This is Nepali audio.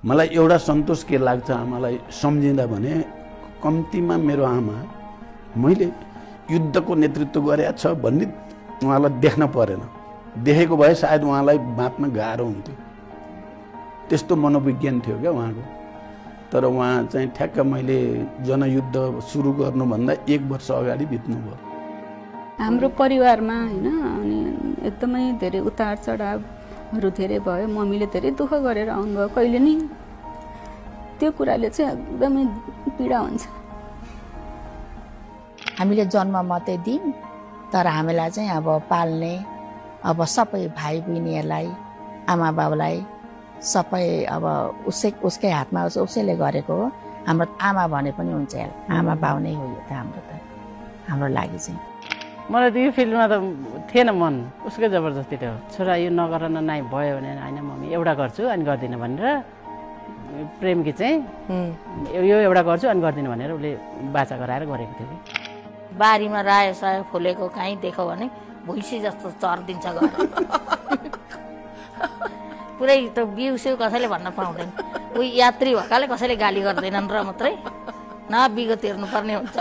मलाई एउटा सन्तोष के लाग्छ आमालाई सम्झिँदा भने कम्तीमा मेरो आमा मैले युद्धको नेतृत्व गरेको छ भन्ने उहाँलाई देख्न परेन। देखेको भए सायद उहाँलाई बाँच्न गाह्रो हुन्थ्यो। त्यस्तो मनोविज्ञान थियो क्या उहाँको। तर उहाँ चाहिँ ठ्याक्क मैले जनयुद्ध सुरु गर्नुभन्दा 1 वर्ष अगाडि बित्नुभयो। हाम्रो परिवारमा हैन अनि एकदमै धेरै उतार चढावहरू धेरै भयो। मम्मीले धेरै दुःख गरेर आउनुभयो। कहिले नि त्यो कुराले चाहिँ एकदमै पीडा हुन्छ। हामीले जन्म मात्रै दियौँ तर हामीलाई चाहिँ अब पाल्ने अब सबै भाइ बहिनीहरूलाई आमा बाबुलाई सबै अब उसकै हातमा उसैले गरेको हो। हाम्रो आमा भने पनि हुन्छ, आमा बाउ नै हो यो त हाम्रो लागि चाहिँ। मलाई त यो फिल्डमा त थिएन मन, उसकै जबरजस्ती थियो। छोरा यो नगर नाइ भयो भने होइन मम्मी एउटा गर्छु अनि गर्दिनँ भनेर प्रेमकी चाहिँ यो एउटा गर्छु अनि गर्दिनँ भनेर उसले बाचा गराएर गरेको थियो कि। बारीमा रायो सायो फुलेको काहीँ देख्यो भने भुइँसी जस्तो चर्दिन्छ घर। पुरै त बिउस्यौ कसैले भन्न पाउँदैन। उही यात्री भएकाले कसैले गाली गर्दैनन् र मात्रै न बिगो तिर्नुपर्ने हुन्छ।